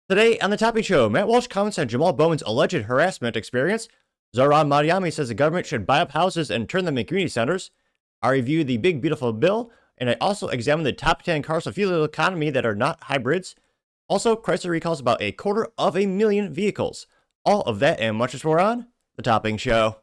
Today on the Topping Show, Matt Walsh comments on Jamal Bowman's alleged harassment experience. Zohran Mamdani says the government should buy up houses and turn them into community centers. I review the big beautiful bill, and I also examine the top 10 cars of fuel economy that are not hybrids. Also, Chrysler recalls about 250,000 vehicles. All of that and much more on the Topping Show.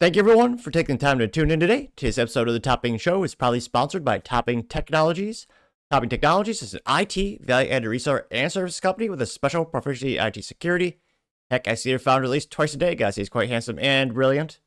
Thank you everyone for taking the time to tune in today. Today's episode of the Topping Show is proudly sponsored by Topping Technologies. Topping Technologies is an IT value-added reseller and service company with a special proficiency in IT security. Heck, I see their founder at least twice a day. Guys, he's quite handsome and brilliant.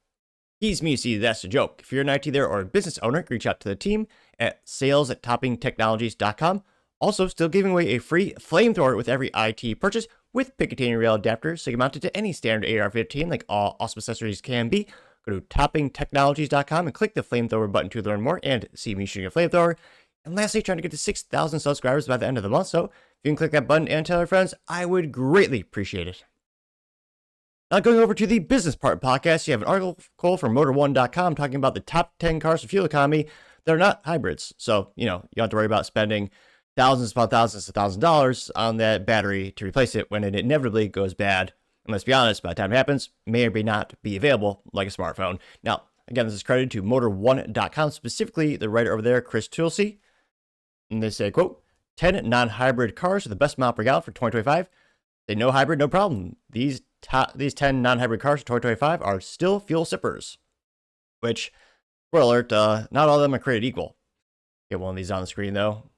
He's me, see, that's a joke. If you're an IT there or a business owner, reach out to the team at sales@toppingtechnologies.com. Also, still giving away a free Flamethrower with every IT purchase with Picatinny rail adapter, so you can mount it to any standard AR-15 like all awesome accessories can be. Go to toppingtechnologies.com and click the Flamethrower button to learn more and see me shooting a flamethrower. And lastly, trying to get to 6,000 subscribers by the end of the month, so if you can click that button and tell your friends, I would greatly appreciate it. Now going over to the business part podcast, you have an article from Motor1.com talking about the top 10 cars for fuel economy that are not hybrids. So, you don't have to worry about spending thousands upon thousands of $1,000s on that battery to replace it when it inevitably goes bad. And let's be honest, by the time it happens, may or may not be available like a smartphone. Now, again, this is credited to Motor1.com, specifically the writer over there, Chris Tulsi. And they say, quote, 10 non-hybrid cars are the best mile per gallon for 2025. They no hybrid, no problem. These 10 non-hybrid cars for 2025 are still fuel sippers. Which, spoiler alert, not all of them are created equal. Get one of these on the screen, though.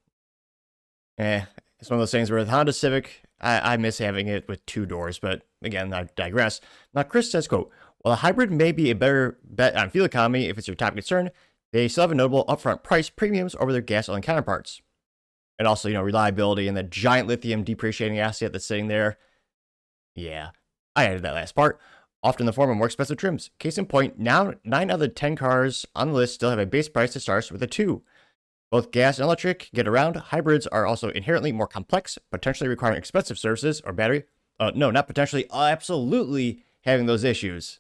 It's one of those things where with Honda Civic, I miss having it with 2 doors, but again, I digress. Now, Chris says, quote, while a hybrid may be a better bet on fuel economy if it's your top concern, they still have a notable upfront price premiums over their gasoline counterparts. And also, reliability and the giant lithium depreciating asset that's sitting there. Yeah, I added that last part. Often in the form of more expensive trims. Case in point, now 9 out of the 10 cars on the list still have a base price that starts with a 2. Both gas and electric get around. Hybrids are also inherently more complex, potentially requiring expensive services or battery. No, not potentially, absolutely having those issues.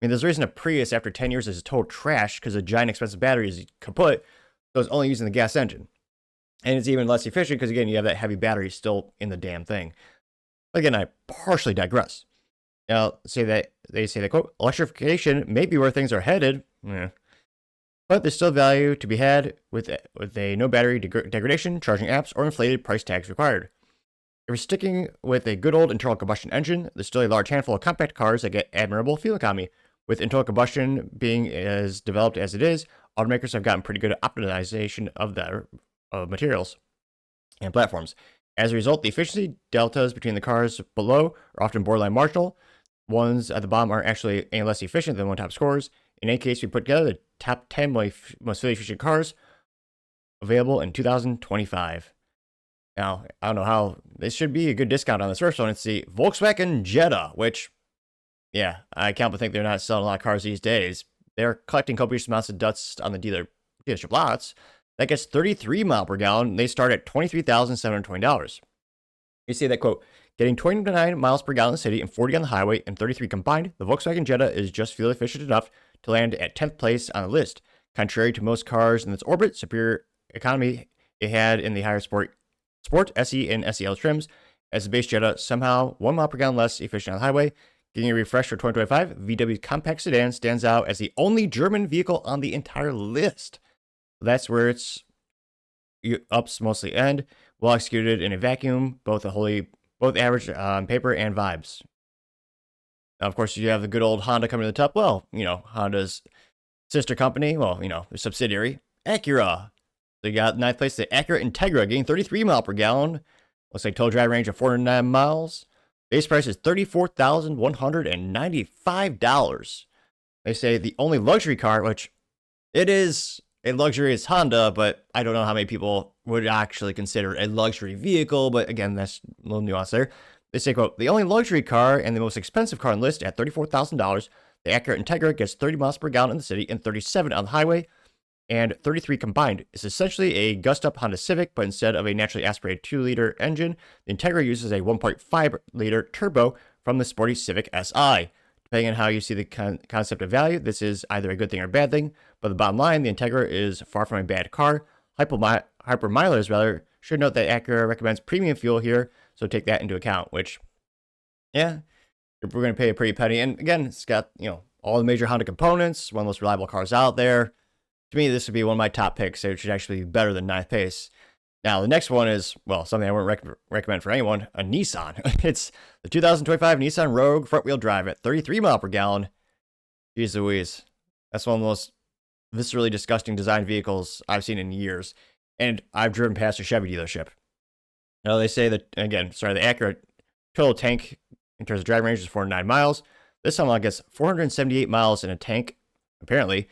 I mean, there's a reason a Prius after 10 years is total trash because a giant expensive battery is kaput, so it's only using the gas engine. And it's even less efficient because, again, you have that heavy battery still in the damn thing. But again, I partially digress. Now, they say that, quote, electrification may be where things are headed. But there's still value to be had with a no battery degradation, charging apps, or inflated price tags required. If you're sticking with a good old internal combustion engine, there's still a large handful of compact cars that get admirable fuel economy. With internal combustion being as developed as it is, automakers have gotten pretty good at optimization of their materials and platforms. As a result, the efficiency deltas between the cars below are often borderline marginal. Ones at the bottom are actually any less efficient than one top scores. In any case, we put together the top 10 most fuel efficient cars available in 2025. Now, I don't know how, this should be a good discount on this first one. It's the Volkswagen Jetta, which, yeah, I can't but think they're not selling a lot of cars these days. They're collecting copious amounts of dust on the dealership lots. That gets 33 mile per gallon. They start at $23,720. You see that, quote, getting 29 miles per gallon in the city and 40 on the highway and 33 combined, the Volkswagen Jetta is just fuel efficient enough to land at 10th place on the list. Contrary to most cars in its orbit, superior economy it had in the higher Sport, SE, and SEL trims. As the base Jetta, somehow 1 mile per gallon less efficient on the highway. Getting a refresh for 2025, VW's compact sedan stands out as the only German vehicle on the entire list. That's where its ups mostly end. Well executed in a vacuum, both average on paper and vibes. Now, of course, you have the good old Honda coming to the top. Well, Honda's sister company, the subsidiary, Acura. So you got 9th place, the Acura Integra, getting 33 mile per gallon. Looks like total drive range of 409 miles. Base price is $34,195. They say the only luxury car, which it is a luxurious Honda, but I don't know how many people would actually consider a luxury vehicle. But again, that's a little nuance there. They say, quote, the only luxury car and the most expensive car on the list at $34,000, the Acura Integra gets 30 miles per gallon in the city and 37 on the highway, and 33 combined. It's essentially a gussed-up Honda Civic, but instead of a naturally aspirated 2-liter engine, the Integra uses a 1.5-liter turbo from the sporty Civic Si. Depending on how you see the concept of value, this is either a good thing or a bad thing. But the bottom line, the Integra is far from a bad car. Hypermilers, rather, should note that Acura recommends premium fuel here, so take that into account, which, yeah, we're going to pay a pretty penny. And again, it's got, all the major Honda components, one of the most reliable cars out there. To me, this would be one of my top picks, so it should actually be better than ninth place. Now, the next one is, well, something I wouldn't recommend for anyone, a Nissan. It's the 2025 Nissan Rogue front-wheel drive at 33 mile per gallon. Jeez Louise. That's one of the most viscerally disgusting design vehicles I've seen in years. And I've driven past a Chevy dealership. Now, they say that, again, the Acura total tank in terms of driving range is 409 miles. This Unlock gets 478 miles in a tank, apparently.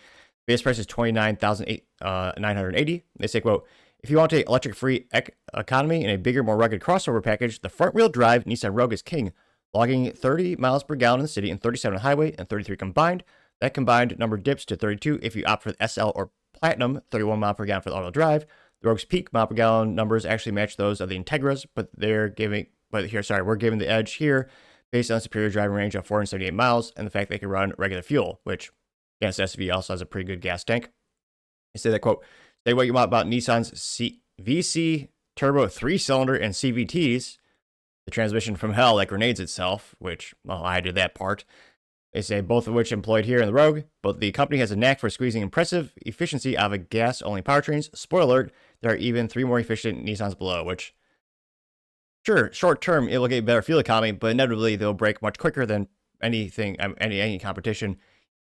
Base price is $29,980. They say, quote, if you want an electric-free economy and a bigger, more rugged crossover package, the front-wheel drive Nissan Rogue is king, logging 30 miles per gallon in the city and 37 on the highway and 33 combined. That combined number dips to 32 if you opt for the SL or Platinum, 31 mile per gallon for the all-wheel drive. The Rogue's peak mile per gallon numbers actually match those of the Integras, but we're giving the edge here based on superior driving range of 478 miles and the fact they can run regular fuel, which, again, this SUV also has a pretty good gas tank. They say that, quote, say what you want about Nissan's VC turbo 3-cylinder and CVTs, the transmission from hell that grenades itself, which, well, I did that part. They say both of which employed here in the Rogue, but the company has a knack for squeezing impressive efficiency out of gas-only powertrains. Spoiler alert, there are even 3 more efficient Nissans below, which, sure, short term, it will get better fuel economy, but inevitably they'll break much quicker than any competition,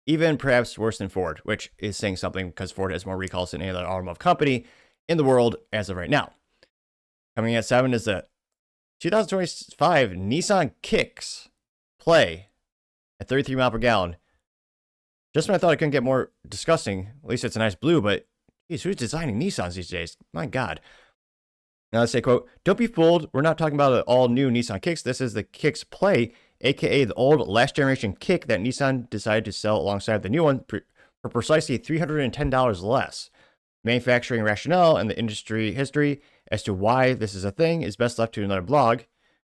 even perhaps worse than Ford, which is saying something because Ford has more recalls than any other automotive company in the world as of right now. Coming at 7 is the 2025 Nissan Kicks Play at 33 mile per gallon. Just when I thought it couldn't get more disgusting, at least it's a nice blue, but geez, who's designing Nissans these days? My God. Now let's say, quote, don't be fooled. We're not talking about an all-new Nissan Kicks. This is the Kicks Play, aka the old last-generation Kick that Nissan decided to sell alongside the new one for precisely $310 less. Manufacturing rationale and the industry history as to why this is a thing is best left to another blog.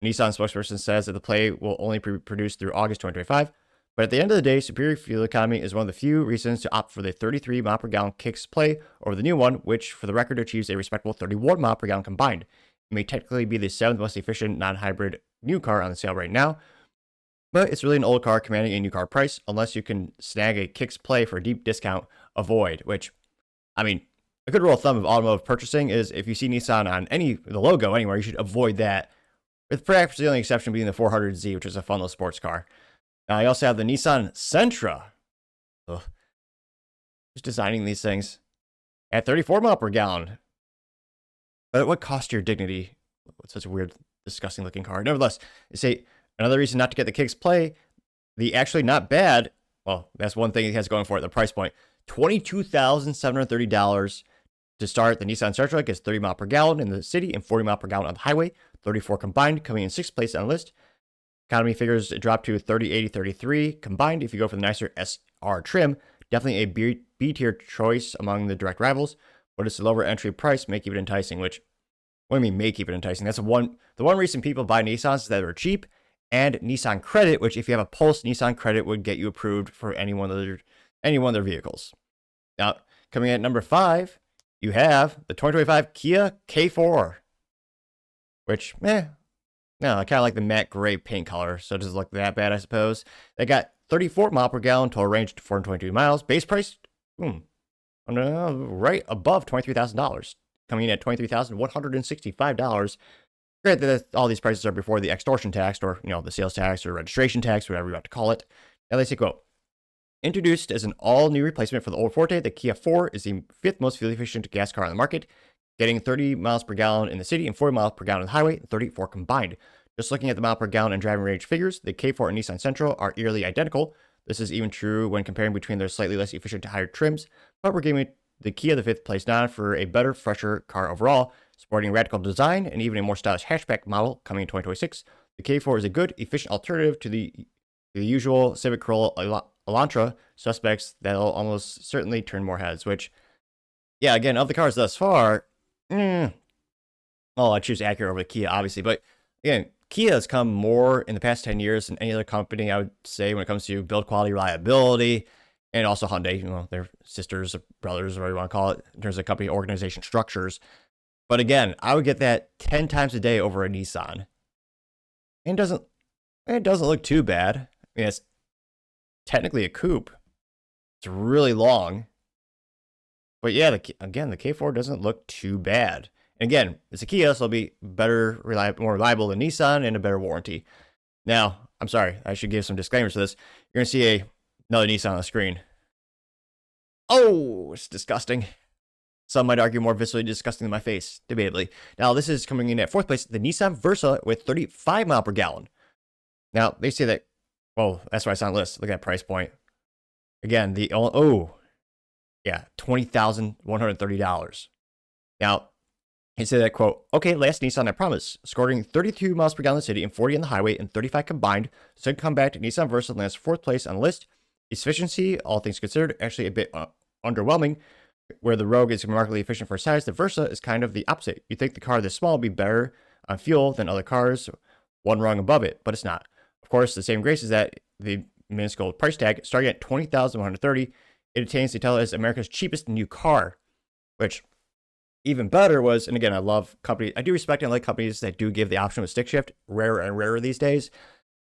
Nissan spokesperson says that the Play will only be produced through August 2025, but at the end of the day, superior fuel economy is one of the few reasons to opt for the 33 mile per gallon Kicks Play over the new one, which, for the record, achieves a respectable 31 mile per gallon combined. It may technically be the 7th most efficient non-hybrid new car on the sale right now, but it's really an old car commanding a new car price. Unless you can snag a Kicks Play for a deep discount, avoid. Which, I mean, a good rule of thumb of automotive purchasing is if you see Nissan on the logo anywhere, you should avoid that, with perhaps the only exception being the 400Z, which is a fun little sports car. Now, I also have the Nissan Sentra. Ugh. Who's designing these things? At 34 mile per gallon. But at what cost to your dignity? What's such a weird, disgusting looking car. Nevertheless, they say another reason not to get the Kicks Play, the actually not bad, well, that's one thing it has going for it, the price point. $22,730 to start. The Nissan Sentra gets 30 mile per gallon in the city and 40 mile per gallon on the highway. 34 combined, coming in 6th place on the list. Economy figures drop to 30, 80, 33 combined if you go for the nicer SR trim. Definitely a B-tier choice among the direct rivals, but it's a lower entry price may keep it enticing, which, what do you mean may keep it enticing? That's the one reason people buy Nissans is that they're cheap, and Nissan Credit, which if you have a Pulse, Nissan Credit would get you approved for any one of their vehicles. Now, coming at number 5, you have the 2025 Kia K4, which, no, I kind of like the matte gray paint color, so it doesn't look that bad, I suppose. They got 34 mile per gallon, total range to 422 miles. Base price, right above $23,000, coming in at $23,165. Granted that all these prices are before the extortion tax, or the sales tax or registration tax, whatever you want to call it. Now they say, quote, introduced as an all-new replacement for the old Forte, the Kia 4 is the 5th most fuel-efficient gas car on the market, getting 30 miles per gallon in the city and 40 miles per gallon on the highway, 34 combined. Just looking at the mile per gallon and driving range figures, the K4 and Nissan Sentra are eerily identical. This is even true when comparing between their slightly less efficient to higher trims, but we're giving the Kia the 5th place nod for a better, fresher car overall, sporting radical design and even a more stylish hatchback model coming in 2026. The K4 is a good, efficient alternative to the usual Civic Corolla Elantra suspects that'll almost certainly turn more heads, which, yeah, again, of the cars thus far, well, I choose Acura over the Kia, obviously, but again, Kia has come more in the past 10 years than any other company, I would say, when it comes to build quality, reliability, and also Hyundai. They're sisters, brothers, whatever you want to call it, in terms of company organization structures. But again, I would get that 10 times a day over a Nissan. And it doesn't look too bad. I mean, it's technically a coupe. It's really long. But yeah, the K4 doesn't look too bad. And again, it's a Kia, so it'll be better, more reliable than Nissan, and a better warranty. Now, I'm sorry, I should give some disclaimers to this. You're going to see another Nissan on the screen. Oh, it's disgusting. Some might argue more viscerally disgusting than my face, debatably. Now, this is coming in at 4th place, the Nissan Versa with 35 mile per gallon. Now, they say that, well, that's why it's on the list. Look at that price point. Again, $20,130. Now, he said that, quote, okay, last Nissan I promise, scoring 32 miles per gallon in the city and 40 on the highway and 35 combined. Second comeback to Nissan Versa lands 4th place on the list. Efficiency, all things considered, actually a bit underwhelming. Where the Rogue is remarkably efficient for size, the Versa is kind of the opposite. You'd think the car this small would be better on fuel than other cars, one rung above it, but it's not. Of course, the same grace is that the minuscule price tag, starting at $20,130, it attains the title as America's cheapest new car, which even better was, and again, I love companies, I do respect and like companies that do give the option of stick shift, rarer and rarer these days.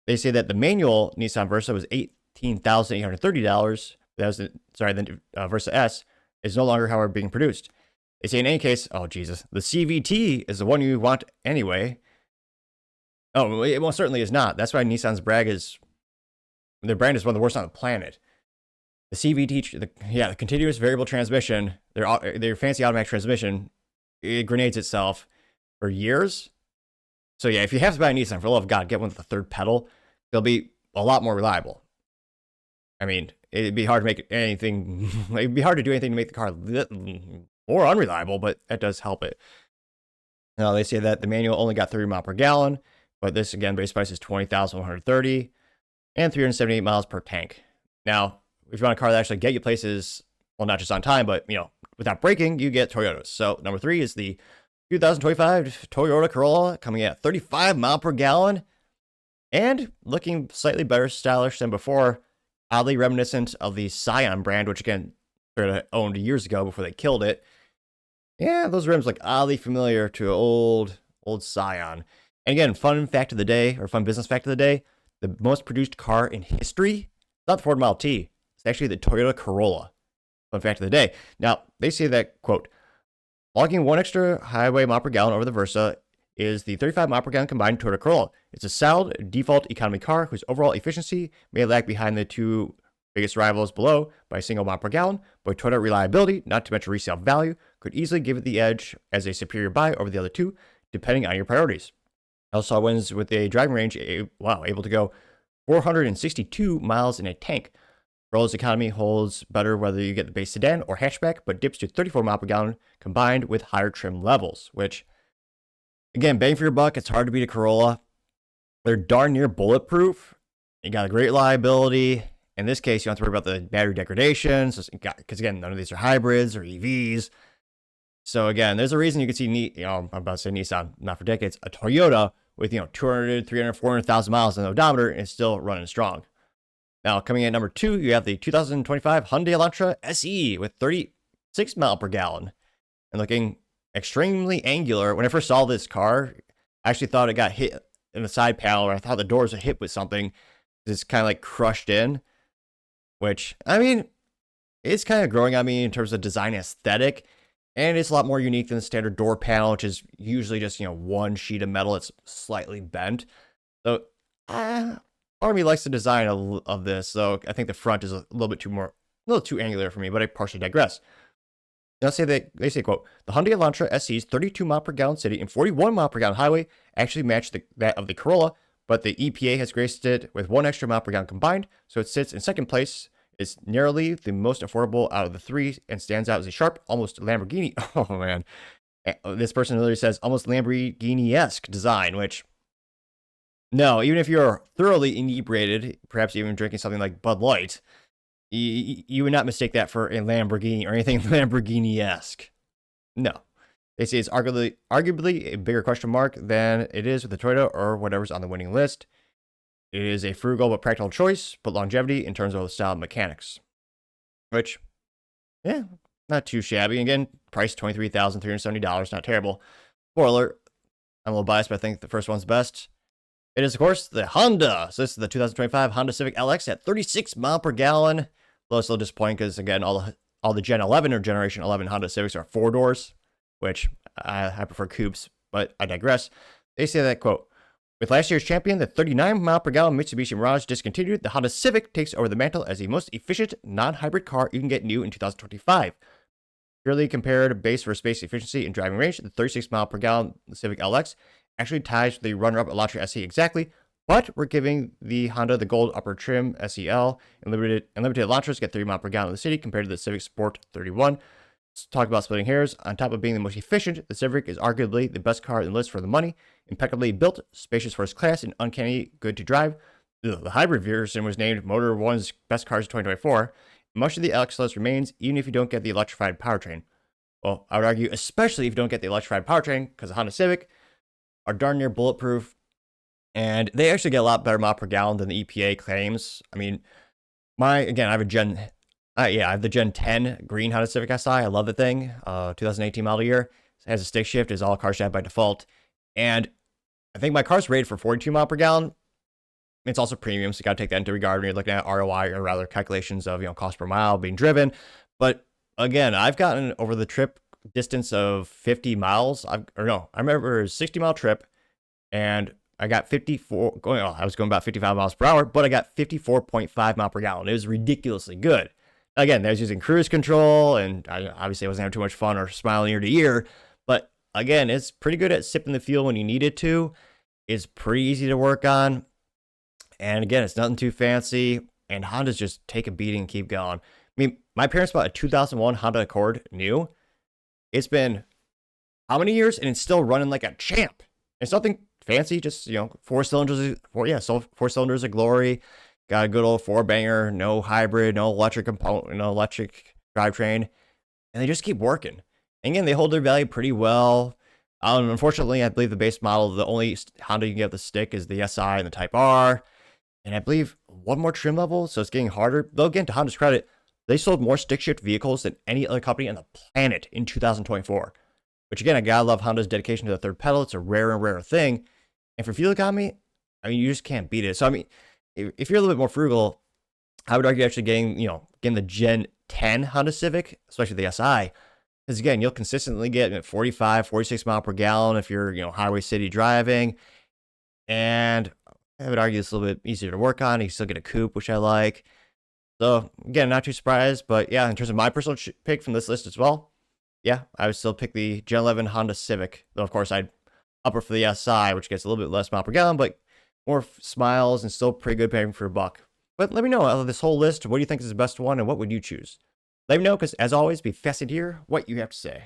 They say that the manual Nissan Versa was $18,830. That was the Versa S is no longer, however, being produced. They say in any case, oh Jesus, the CVT is the one you want anyway. Oh, it most certainly is not. That's why Nissan's their brand is one of the worst on the planet. The CVT, the continuous variable transmission, their fancy automatic transmission, it grenades itself for years. So yeah, if you have to buy a Nissan, for the love of God, get one with a third pedal. They'll be a lot more reliable. I mean, it'd be hard to make anything, it'd be hard to do anything to make the car more unreliable, but that does help it. Now, they say that the manual only got 30 miles per gallon, but this, again, base price is $20,130 and 378 miles per tank. Now, if you want a car that actually get you places, well, not just on time, but, without braking, you get Toyotas. So, number 3 is the 2025 Toyota Corolla, coming at 35 miles per gallon and looking slightly better stylish than before. Oddly reminiscent of the Scion brand, which again, Toyota owned years ago before they killed it. Yeah, those rims look oddly familiar to old Scion. And again, fun fact of the day, or fun business fact of the day, the most produced car in history, not the Ford Model T, it's actually the Toyota Corolla. Fun fact of the day. Now, they say that, quote, logging 1 extra highway mile per gallon over the Versa is the 35 mile per gallon combined Toyota Corolla. It's a solid default economy car whose overall efficiency may lag behind the 2 biggest rivals below by a single mile per gallon, but Toyota reliability, not to mention resale value, could easily give it the edge as a superior buy over the other 2, depending on your priorities. Also wins with a driving range, able to go 462 miles in a tank. Corolla's economy holds better whether you get the base sedan or hatchback, but dips to 34 miles per gallon combined with higher trim levels, which, again, bang for your buck, it's hard to beat a Corolla. They're darn near bulletproof. You got a great reliability. In this case, you don't have to worry about the battery degradation, because again, none of these are hybrids or EVs. So again, there's a reason you can see, I'm about to say Nissan, not for decades, a Toyota with 200, 300, 400,000 miles on the odometer and it's still running strong. Now, coming in at number 2, you have the 2025 Hyundai Elantra SE with 36 miles per gallon and looking extremely angular. When I first saw this car, I actually thought it got hit in the side panel, or I thought the doors were hit with something. It's kind of like crushed in, which, I mean, it's kind of growing on me in terms of design aesthetic, and it's a lot more unique than the standard door panel, which is usually just, one sheet of metal that's slightly bent. So, part of me likes the design of this, so I think the front is a little too angular for me, but I partially digress. Now they say, quote, the Hyundai Elantra SE's 32 mile per gallon city and 41 mile per gallon highway actually match that of the Corolla, but the EPA has graced it with 1 extra mile per gallon combined, so it sits in second place. It's narrowly the most affordable out of the 3 and stands out as a sharp, almost Lamborghini. Oh man, this person literally says almost Lamborghini-esque design, which, no, even if you're thoroughly inebriated, perhaps even drinking something like Bud Light, you would not mistake that for a Lamborghini or anything Lamborghini-esque. No. They say it's arguably a bigger question mark than it is with the Toyota or whatever's on the winning list. It is a frugal but practical choice, but longevity in terms of the style and mechanics. Which, yeah, not too shabby. Again, price $23,370, not terrible. Spoiler, I'm a little biased, but I think the first one's best. It is, of course, the Honda. So this is the 2025 Honda Civic LX at 36 mile per gallon. Although it's a little disappointing because, again, all the Gen 11 or Generation 11 Honda Civics are 4 doors, which I prefer coupes, but I digress. They say that, quote, with last year's champion, the 39 mile per gallon Mitsubishi Mirage discontinued, the Honda Civic takes over the mantle as the most efficient non-hybrid car you can get new in 2025. Purely compared base for space efficiency and driving range, the 36 mile per gallon Civic LX actually ties with the runner-up Elantra SE exactly, but we're giving the Honda the gold upper trim SEL, and limited Elantras get 30 mile per gallon in the city compared to the Civic Sport 31. Let's talk about splitting hairs. On top of being the most efficient, the Civic is arguably the best car in the list for the money. Impeccably built, spacious first class, and uncanny good to drive. The hybrid version was named Motor One's Best Cars of 2024. Much of the LX list remains, even if you don't get the electrified powertrain. Well, I would argue, especially if you don't get the electrified powertrain, because the Honda Civic are darn near bulletproof, and they actually get a lot better mile per gallon than the EPA claims. I mean, I have the Gen 10 green Honda Civic Si. I love the thing. 2018 model year. It has a stick shift, as all cars should have by default. And I think my car's rated for 42 mile per gallon. It's also premium, so you got to take that into regard when you're looking at ROI, or rather calculations of, cost per mile being driven. But again, I've gotten over the trip distance of 50 miles. I remember it was a 60-mile trip, and I got I was going about 55 miles per hour, but I got 54.5 mile per gallon. It was ridiculously good. Again, I was using cruise control, and obviously I wasn't having too much fun or smiling ear to ear. But again, it's pretty good at sipping the fuel when you need it to. It's pretty easy to work on. And again, it's nothing too fancy. And Hondas just take a beating and keep going. I mean, my parents bought a 2001 Honda Accord new. It's been how many years? And it's still running like a champ. It's nothing fancy, just, 4 cylinders. 4 cylinders of glory. Got a good old 4-banger, no hybrid, no electric component, no electric drivetrain. And they just keep working. And again, they hold their value pretty well. Unfortunately, I believe the base model, the only Honda you can get the stick is the SI and the Type R. And I believe one more trim level, so it's getting harder. Though again, to Honda's credit, they sold more stick shift vehicles than any other company on the planet in 2024. Which again, I gotta love Honda's dedication to the third pedal. It's a rare and rare thing. And for fuel economy, you just can't beat it. So if you're a little bit more frugal, I would argue actually getting the Gen 10 Honda Civic, especially the SI. Because again, you'll consistently get 45, 46 mile per gallon if you're, highway city driving. And I would argue it's a little bit easier to work on. You can still get a coupe, which I like. So again, not too surprised, but yeah, in terms of my personal pick from this list as well, yeah, I would still pick the Gen 11 Honda Civic. Though of course I'd upper for the SI, which gets a little bit less mile per gallon, but more smiles and still pretty good paying for a buck. But let me know out of this whole list, what do you think is the best one and what would you choose? Let me know, because as always, be fascinated to hear what you have to say.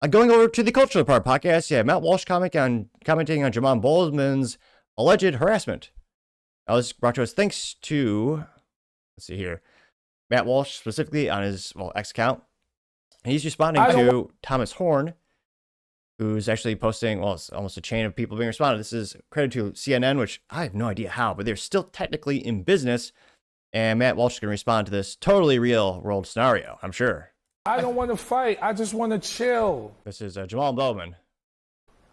Going over to the Cultural Part podcast, Matt Walsh commenting on Jamal Bowman's alleged harassment. Now, this is brought to us thanks to, let's see here, Matt Walsh specifically on his X account. And he's responding to Thomas Horn, who's actually posting, it's almost a chain of people being responded. This is credit to CNN, which I have no idea how, but they're still technically in business. And Matt Walsh is going to respond to this totally real world scenario, I'm sure. I don't want to fight. I just want to chill. This is Jamal Bowman.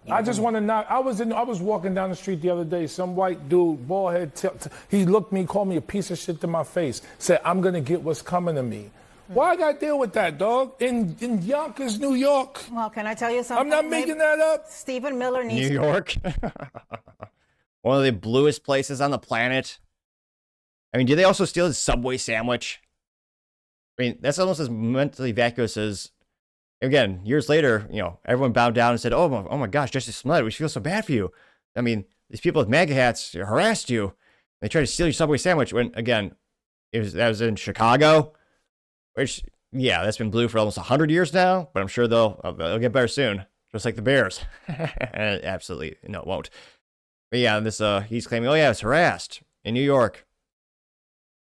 I just want to knock. I was walking down the street the other day. Some white dude, bald head, he looked me, called me a piece of shit to my face. Said, I'm going to get what's coming to me. Why I got to deal with that, dog? In Yonkers, New York. Well, can I tell you something? I'm not making that up. Stephen Miller needs New York. One of the bluest places on the planet. Did they also steal his Subway sandwich? That's almost as mentally vacuous as, again, years later, everyone bowed down and said, oh my gosh, Justice Smollett, we feel so bad for you. These people with MAGA hats harassed you. They tried to steal your Subway sandwich when, again, that was in Chicago, which, that's been blue for almost 100 years now, but I'm sure they'll get better soon, just like the Bears. Absolutely, no, it won't. But he's claiming, I was harassed in New York.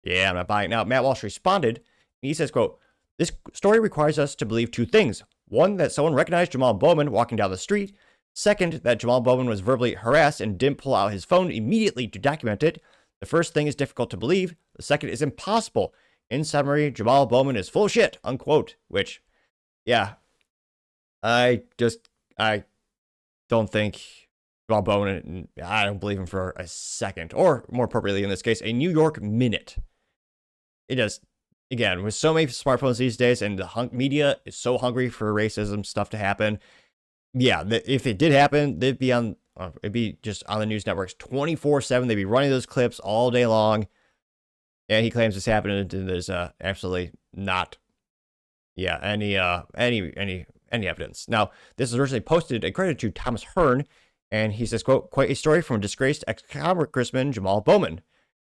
Yeah, I'm not buying it. Now, Matt Walsh responded. He says, quote, this story requires us to believe two things. One, that someone recognized Jamal Bowman walking down the street. Second, that Jamal Bowman was verbally harassed and didn't pull out his phone immediately to document it. The first thing is difficult to believe. The second is impossible. In summary, Jamal Bowman is full of shit, unquote. Which, yeah, I don't think Jamal Bowman, I don't believe him for a second. Or, more appropriately in this case, a New York minute. It just, again, with so many smartphones these days and the media is so hungry for racism stuff to happen, yeah, if it did happen, it'd be just on the news networks 24/7. They'd be running those clips all day long. And he claims this happened, and there's absolutely not, any evidence. Now, this is originally posted and credited to Thomas Hearn, and he says, quote, quite a story from disgraced ex-congressman Jamal Bowman.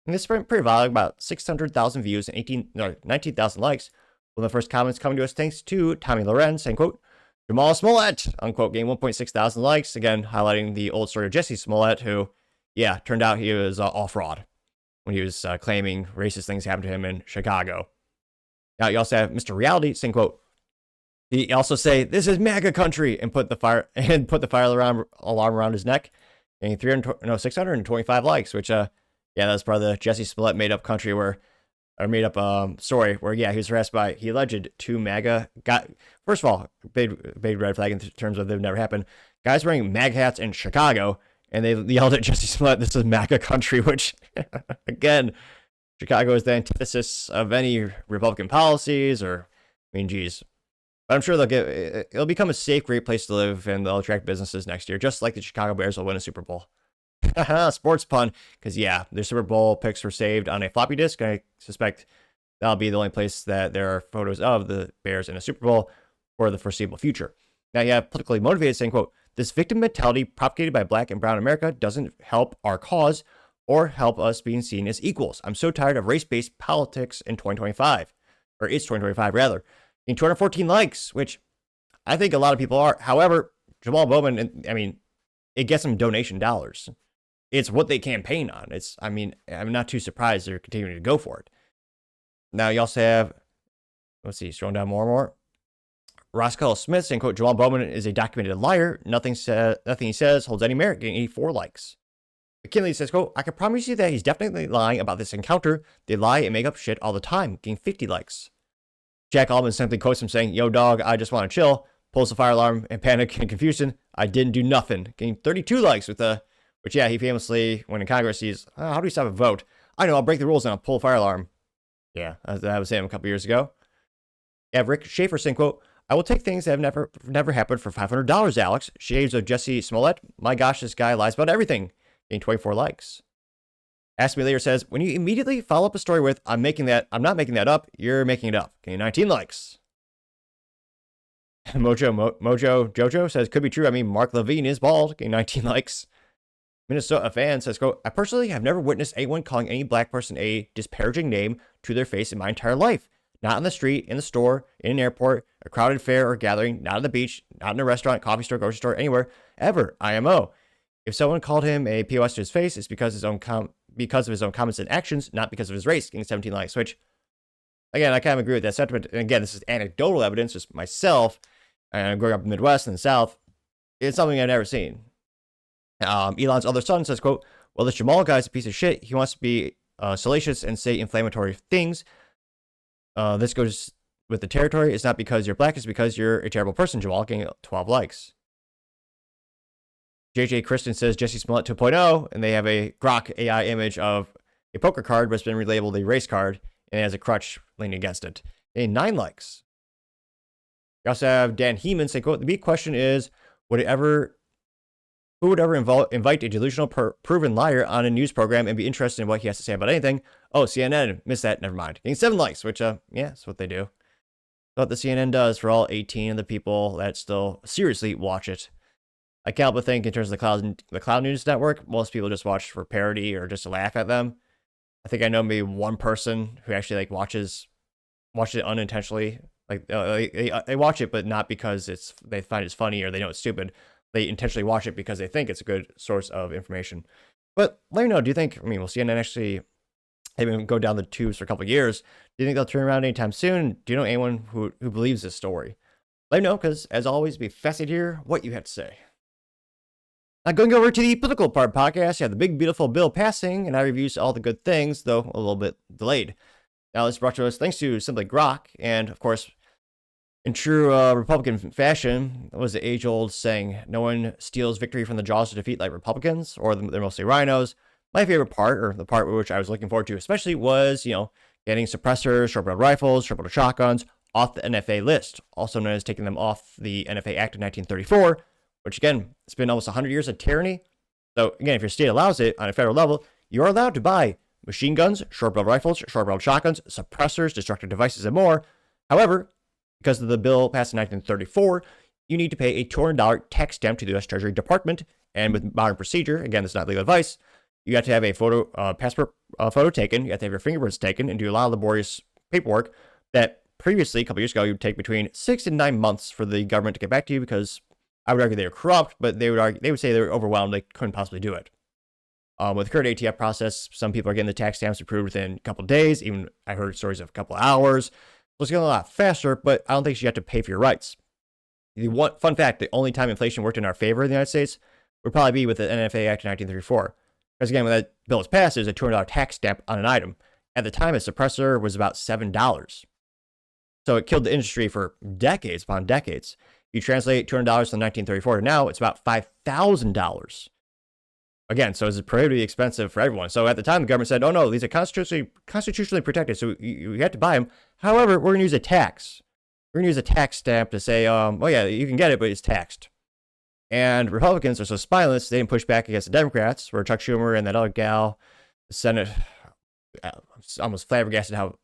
And this is pretty valuable, about 600,000 views and 19,000 likes. One of the first comments coming to us thanks to Tommy Lorenz, saying, quote, Jamal Smollett, unquote, gained 1.6 thousand likes. Again, highlighting the old story of Jesse Smollett, who, turned out he was all fraud when he was claiming racist things happened to him in Chicago. Now, you also have Mr. Reality saying, quote, he also say, this is MAGA country, and put the fire alarm around his neck, and 625 likes, which, that's part of the Jesse Smollett made up story where, he was harassed by, he alleged two MAGA first of all, big red flag in terms of they've never happened. Guys wearing MAGA hats in Chicago, and they yelled at Jesse Smollett, this is MAGA country, which, again, Chicago is the antithesis of any Republican policies, geez. But I'm sure it'll become a safe, great place to live, and they'll attract businesses next year, just like the Chicago Bears will win a Super Bowl. Sports pun, because their Super Bowl picks were saved on a floppy disk. I suspect that'll be the only place that there are photos of the Bears in a Super Bowl for the foreseeable future. Now you have politically motivated saying, quote, this victim mentality propagated by Black and Brown America doesn't help our cause or help us being seen as equals. I'm so tired of race-based politics in 2025, or it's 2025 rather. In 214 likes, which I think a lot of people are. However, Jamal Bowman, it gets them donation dollars. It's what they campaign on. I'm not too surprised they're continuing to go for it. Now you also have, scrolling down more and more. Roscoe Smith saying, quote, Jamal Bowman is a documented liar. Nothing he says holds any merit, getting 84 likes. McKinley says, quote, I can promise you that he's definitely lying about this encounter. They lie and make up shit all the time, getting 50 likes. Jack Allman simply quotes him saying, yo, dog, I just want to chill. Pulls the fire alarm and panic and confusion. I didn't do nothing. Getting 32 likes which he famously, when in Congress, he's, how do we stop a vote? I know, I'll break the rules and I'll pull a fire alarm. Yeah, that was him a couple years ago. Yeah, Rick Schaefer saying, quote, I will take things that have never happened for $500, Alex. Shades of Jesse Smollett. My gosh, this guy lies about everything. Getting 24 likes. Ask Me Later says, when you immediately follow up a story with, I'm not making that up, you're making it up. Getting 19 likes. Mojo Jojo says, could be true. Mark Levine is bald. Getting 19 likes. Minnesota fan says, quote, I personally have never witnessed anyone calling any Black person a disparaging name to their face in my entire life. Not on the street, in the store, in an airport, a crowded fair or gathering, not on the beach, not in a restaurant, coffee store, grocery store, anywhere, ever. IMO. If someone called him a POS to his face, it's because of his own comments and actions, not because of his race. Getting 17 likes, which, again, I kind of agree with that sentiment. And again, this is anecdotal evidence, just myself, and growing up in the Midwest and the South. It's something I've never seen. Elon's other son says, quote, well, this Jamal guy's a piece of shit. He wants to be salacious and say inflammatory things. This goes with the territory. It's not because you're Black, it's because you're a terrible person, Jamal. Getting 12 likes. JJ Kristen says Jesse Smollett 2.0, and they have a Grok AI image of a poker card, but it's been relabeled a race card, and it has a crutch leaning against it. And 9 likes. You also have Dan Heeman saying, quote, the big question is, who would ever invite a delusional proven liar on a news program and be interested in what he has to say about anything? Oh, CNN, missed that, never mind. Getting 7 likes, which, that's what they do. What the CNN does for all 18 of the people that still seriously watch it. I can't but think in terms of the cloud news network, most people just watch for parody or just to laugh at them. I think I know maybe one person who actually watches it unintentionally. They watch it, but not because they find it's funny or they know it's stupid. They intentionally watch it because they think it's a good source of information. But let me know, do you think, will CNN actually even go down the tubes for a couple of years? Do you think they'll turn around anytime soon? Do you know anyone who believes this story? Let me know, because as always, be fascinated to hear what you have to say. Now, going over to the political part of the podcast, you have the big, beautiful bill passing, and I reviews all the good things, though a little bit delayed. Now, this is brought to us thanks to Simply Grok, and of course, in true Republican fashion, it was the age-old saying, no one steals victory from the jaws of defeat like Republicans, or they're mostly rhinos. My favorite part, or the part which I was looking forward to especially, was, getting suppressors, short-barreled rifles, short-barreled shotguns off the NFA list, also known as taking them off the NFA Act of 1934, which, again, it's been almost 100 years of tyranny. So, again, if your state allows it on a federal level, you are allowed to buy machine guns, short-barreled rifles, short-barreled shotguns, suppressors, destructive devices, and more. However, because of the bill passed in 1934, you need to pay a $200 tax stamp to the U.S. Treasury Department, and with modern procedure, again, this is not legal advice, you have to have a passport photo taken, you have to have your fingerprints taken, and do a lot of laborious paperwork that previously, a couple years ago, you would take between 6 and 9 months for the government to get back to you, because I would argue they were corrupt, but they would say they were overwhelmed, they couldn't possibly do it. With the current ATF process, some people are getting the tax stamps approved within a couple of days, even I heard stories of a couple of hours. So it's going a lot faster, but I don't think you have to pay for your rights. Fun fact, the only time inflation worked in our favor in the United States would probably be with the NFA Act of 1934. Because again, when that bill was passed, there's a $200 tax stamp on an item. At the time, a suppressor was about $7. So it killed the industry for decades upon decades. You translate $200 from 1934 to now, it's about $5,000. Again, so it's prohibitively expensive for everyone. So at the time, the government said, oh no, these are constitutionally protected, so you have to buy them. However, we're going to use a tax. We're going to use a tax stamp to say, oh yeah, you can get it, but it's taxed. And Republicans are so spineless, they didn't push back against the Democrats, where Chuck Schumer and that other gal, the Senate, I'm almost flabbergasted how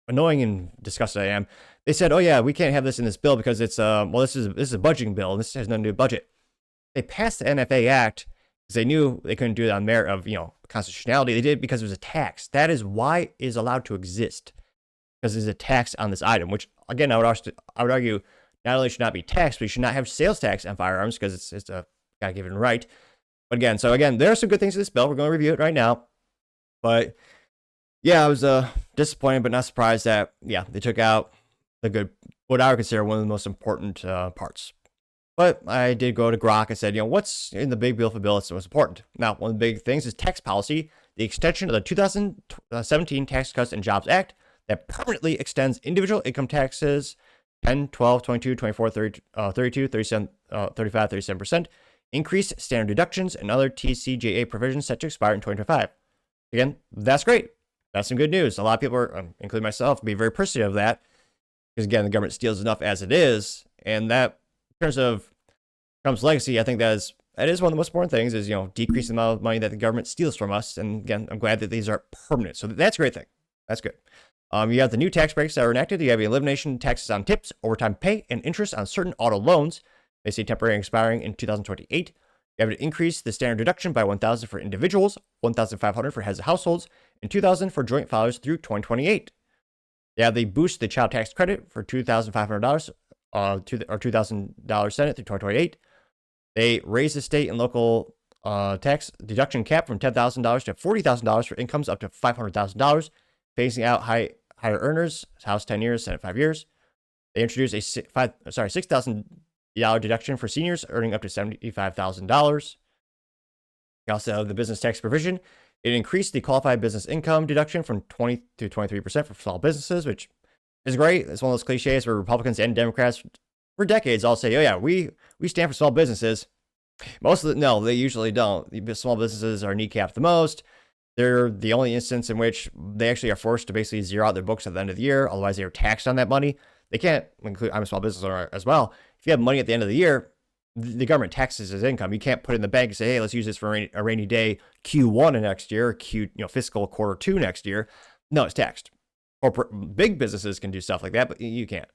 annoying and disgusted I am. They said, oh yeah, we can't have this in this bill because it's, this is a budgeting bill, and this has nothing to do with budget. They passed the NFA Act because they knew they couldn't do it on merit of, constitutionality. They did it because it was a tax. That is why it is allowed to exist, because there's a tax on this item, which, again, I would argue not only should not be taxed, but you should not have sales tax on firearms because it's a God-given right. But again, there are some good things to this bill. We're going to review it right now. But yeah, I was disappointed, but not surprised that, they took out what I would consider one of the most important parts. But I did go to Grok and said, what's in the big beautiful bill that's most important? Now, one of the big things is tax policy, the extension of the 2017 Tax Cuts and Jobs Act that permanently extends individual income taxes 10, 12, 22, 24, 30, 32, 37, 35, 37%, increased standard deductions, and other TCJA provisions set to expire in 2025. Again, that's great. That's some good news. A lot of people, including myself, be very appreciative of that, because again, the government steals enough as it is, and that, in terms of Trump's legacy, I think that is one of the most important things, is, decreasing the amount of money that the government steals from us, and again, I'm glad that these are permanent, so that's a great thing. That's good. You have the new tax breaks that are enacted. You have the elimination taxes on tips, overtime pay, and interest on certain auto loans. They say temporary expiring in 2028. You have to increase the standard deduction by $1,000 for individuals, $1,500 for heads of households, and $2,000 for joint filers through 2028. You have the boost the child tax credit for $2,500 or $2,000 Senate through 2028. They raise the state and local tax deduction cap from $10,000 to $40,000 for incomes up to $500,000, phasing out higher earners, House 10 years, Senate 5 years. They introduced a $6,000 deduction for seniors earning up to $75,000. You also have the business tax provision. It increased the qualified business income deduction from 20 to 23% for small businesses, which is great. It's one of those cliches where Republicans and Democrats for decades all say, oh yeah, we stand for small businesses. No, they usually don't. The small businesses are kneecapped the most. They're the only instance in which they actually are forced to basically zero out their books at the end of the year. Otherwise, they are taxed on that money. They can't include, I'm a small business owner as well. If you have money at the end of the year, the government taxes his income. You can't put it in the bank and say, hey, let's use this for a rainy day Q1 of next year, or fiscal quarter 2 next year. No, it's taxed. Or big businesses can do stuff like that, but you can't.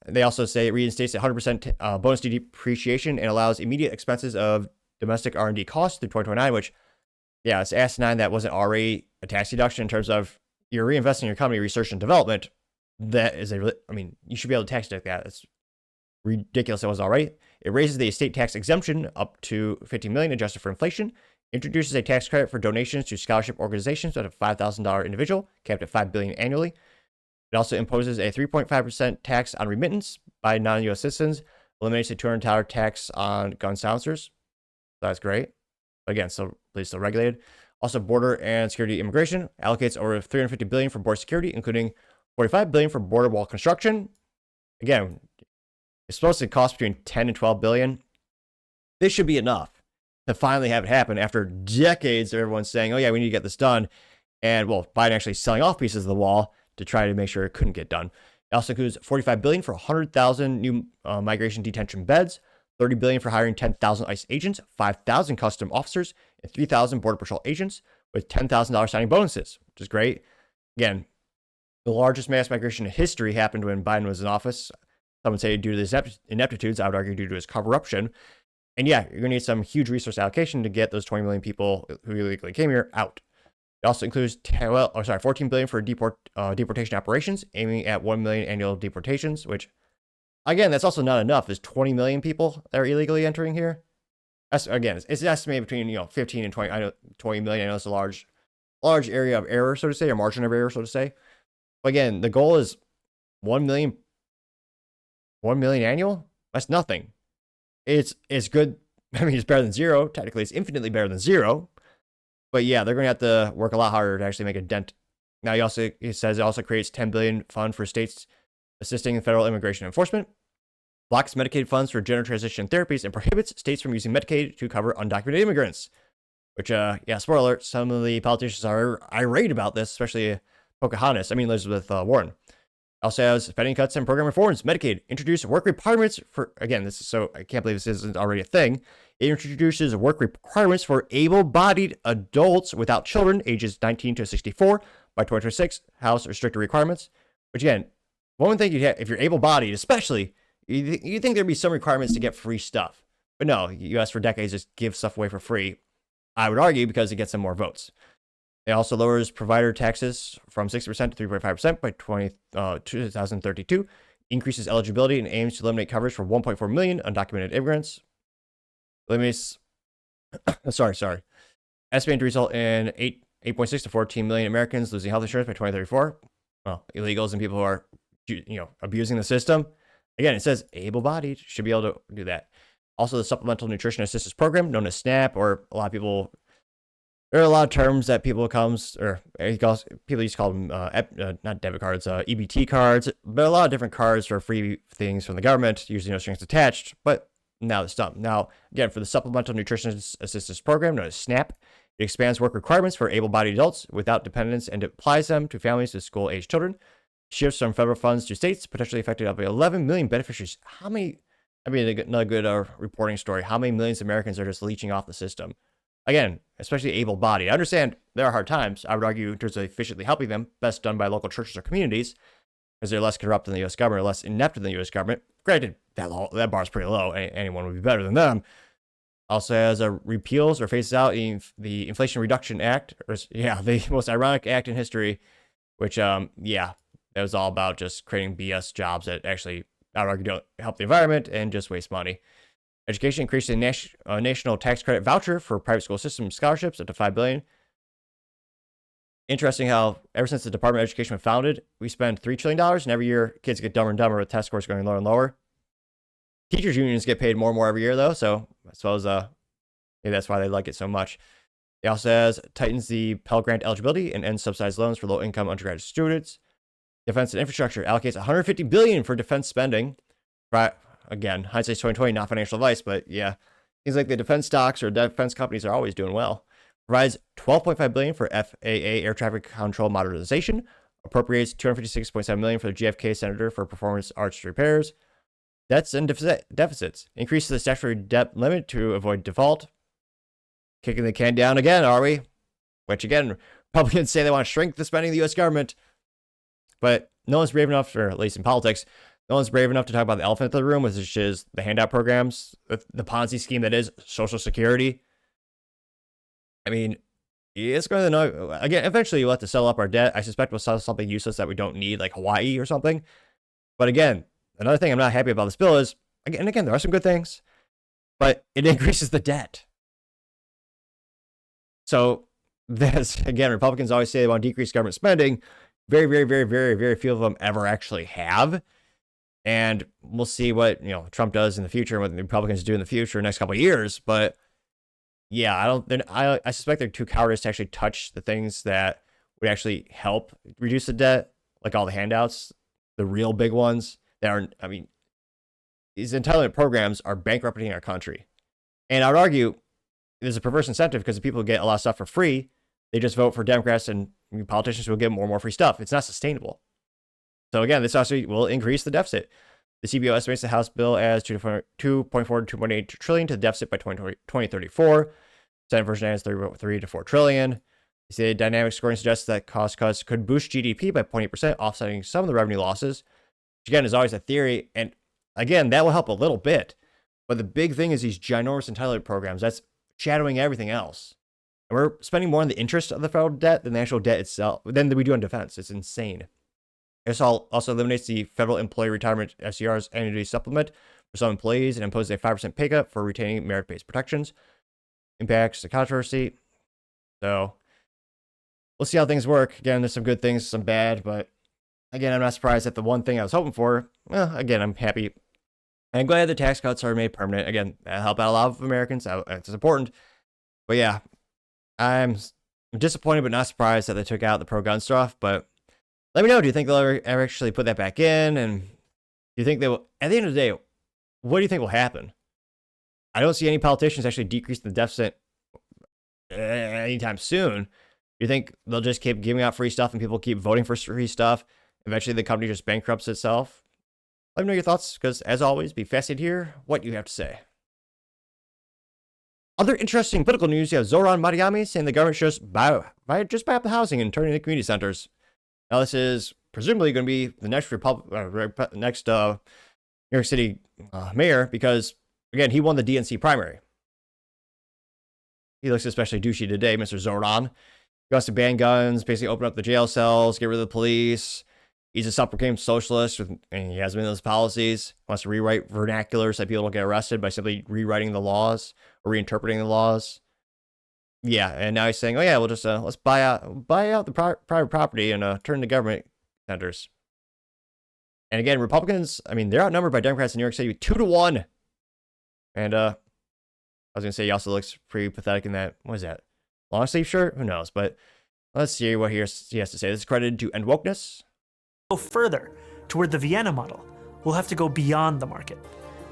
They also say it reinstates 100% bonus depreciation and allows immediate expenses of domestic R&D costs through 2029, which, yeah, it's asinine that wasn't already a tax deduction in terms of you're reinvesting in your company, research and development. That is you should be able to tax deduct that. It's ridiculous. It was already. It raises the estate tax exemption up to $50 million adjusted for inflation. Introduces a tax credit for donations to scholarship organizations at a $5,000 individual, capped at $5 billion annually. It also imposes a 3.5% tax on remittance by non-U.S. citizens, eliminates the $200 tax on gun silencers. That's great. Again, please still regulated. Also, border and security immigration allocates over $350 billion for border security, including $45 billion for border wall construction. Again, it's supposed to cost between 10 and 12 billion. This should be enough to finally have it happen after decades of everyone saying, "Oh yeah, we need to get this done," and well, Biden actually selling off pieces of the wall to try to make sure it couldn't get done. It also includes $45 billion for 100,000 new migration detention beds, $30 billion for hiring 10,000 ICE agents, 5,000 custom officers, and 3,000 Border Patrol agents with $10,000 signing bonuses, which is great. Again, the largest mass migration in history happened when Biden was in office. Some would say due to his ineptitudes. I would argue due to his corruption. And yeah, you're going to need some huge resource allocation to get those 20 million people who illegally came here out. It also includes $14 billion for deportation operations, aiming at 1 million annual deportations, which, again, that's also not enough. There's 20 million people that are illegally entering here. That's, again, it's estimated between 15 and 20. I know 20 million. I know it's a large area of error, so to say, or margin of error, so to say. But again, the goal is 1 million annual. That's nothing. It's good. I mean, it's better than zero. Technically, it's infinitely better than zero. But yeah, they're going to have to work a lot harder to actually make a dent. Now, he says it also creates $10 billion fund for states assisting in federal immigration enforcement, blocks Medicaid funds for gender transition therapies, and prohibits states from using Medicaid to cover undocumented immigrants. Which, spoiler alert, some of the politicians are irate about this, especially Pocahontas. I mean, Elizabeth Warren. Also has spending cuts and program reforms. Medicaid introduced work requirements for, again, this is so, I can't believe this isn't already a thing. It introduces work requirements for able-bodied adults without children, ages 19 to 64, by 2026. House restricted requirements. Which, again, one would think you'd have, if you're able-bodied, especially, you think there'd be some requirements to get free stuff. But no, the U.S. for decades just gives stuff away for free. I would argue because it gets them more votes. It also lowers provider taxes from 6% to 3.5% by 2032, increases eligibility and aims to eliminate coverage for 1.4 million undocumented immigrants. Estimated to result in 8.6 to 14 million Americans losing health insurance by 2034. Well, illegals and people who are, abusing the system. Again, it says able-bodied should be able to do that. Also, the Supplemental Nutrition Assistance Program, known as SNAP, or a lot of people. There are a lot of terms that people used to call them not debit cards, EBT cards, but a lot of different cards for free things from the government, usually no strings attached. But now it's done. Now, again, for the Supplemental Nutrition Assistance Program, known as SNAP, it expands work requirements for able-bodied adults without dependents and applies them to families with school-age children. Shifts from federal funds to states, potentially affecting up to 11 million beneficiaries. How many? I mean, another good reporting story. How many millions of Americans are just leeching off the system? Again, especially able-bodied. I understand there are hard times. I would argue in terms of efficiently helping them, best done by local churches or communities, because they're less corrupt than the U.S. government, or less inept than the U.S. government. Granted, that bar is pretty low. Anyone would be better than them. Also has repeals or phases out the Inflation Reduction Act, the most ironic act in history, which, that was all about just creating BS jobs that actually, I would argue, don't help the environment and just waste money. Education increased the national tax credit voucher for private school system scholarships up to $5 billion. Interesting how ever since the Department of Education was founded, we spend $3 trillion, and every year kids get dumber and dumber with test scores going lower and lower. Teachers unions get paid more and more every year, though, so I suppose maybe that's why they like it so much. It also tightens the Pell Grant eligibility and ends subsidized loans for low-income undergraduate students. Defense and infrastructure allocates $150 billion for defense spending. Again, hindsight's 2020, not financial advice, but yeah, seems like the defense stocks or defense companies are always doing well. Provides $12.5 billion for FAA air traffic control modernization. Appropriates $256.7 million for the JFK Center for Performance Arts repairs. Debts and deficits. Increases the statutory debt limit to avoid default. Kicking the can down again, are we? Which again, Republicans say they want to shrink the spending of the U.S. government, but no one's brave enough, or at least in politics, no one's brave enough to talk about the elephant in the room, which is the handout programs, the Ponzi scheme that is Social Security. I mean, it's going to know, again, eventually we'll have to sell up our debt. I suspect we'll sell something useless that we don't need, like Hawaii or something. But again, another thing I'm not happy about this bill is, again, there are some good things, but it increases the debt. So, again, Republicans always say they want to decrease government spending, very, very, very, very, very few of them ever actually have. And we'll see what, Trump does in the future, what the Republicans do in the future, next couple of years. But yeah, I suspect they're too cowardice to actually touch the things that would actually help reduce the debt, like all the handouts, the real big ones that are, these entitlement programs are bankrupting our country. And I would argue there's a perverse incentive because if people get a lot of stuff for free, they just vote for Democrats and politicians will get more and more free stuff. It's not sustainable. So again, this also will increase the deficit. The CBO estimates the House bill as 2.4 to 2.8 trillion to the deficit by 2034. Senate version adds 3 to 4 trillion. You see, dynamic scoring suggests that cost cuts could boost GDP by 20%, offsetting some of the revenue losses, which again is always a theory. And again, that will help a little bit. But the big thing is these ginormous entitlement programs. That's shadowing everything else. And we're spending more on the interest of the federal debt than the actual debt itself, than we do on defense. It's insane. This also eliminates the federal employee retirement FCR's annuity supplement for some employees and imposes a 5% pay cut for retaining merit-based protections. Impacts the controversy. So we'll see how things work. Again, there's some good things, some bad, but again, I'm not surprised that the one thing I was hoping for, well, again, I'm happy. I'm glad the tax cuts are made permanent. Again, that'll help out a lot of Americans. It's important. But yeah, I'm disappointed but not surprised that they took out the pro-gun stuff, but let me know, do you think they'll ever actually put that back in? And do you think they will, at the end of the day, what do you think will happen? I don't see any politicians actually decreasing the deficit anytime soon. Do you think they'll just keep giving out free stuff and people keep voting for free stuff? Eventually the company just bankrupts itself? Let me know your thoughts, because as always, be fascinated to hear what you have to say. Other interesting political news, you have Zohran Mamdani saying the government should just buy up the housing and turn it into community centers. Now, this is presumably going to be the next New York City mayor because, again, he won the DNC primary. He looks especially douchey today, Mr. Zohran. He wants to ban guns, basically open up the jail cells, get rid of the police. He's a self-proclaimed socialist, and he has been in those policies. He wants to rewrite vernacular so that people don't get arrested by simply rewriting the laws or reinterpreting the laws. Yeah, and now he's saying, oh yeah, we'll just let's buy out the private property and turn the government centers. And again, Republicans, they're outnumbered by Democrats in New York City 2-1. And I was gonna say he also looks pretty pathetic in that, what is that, long sleeve shirt? Who knows? But let's see what he has to say. This is credited to end wokeness. Go further toward the Vienna model. We'll have to go beyond the market.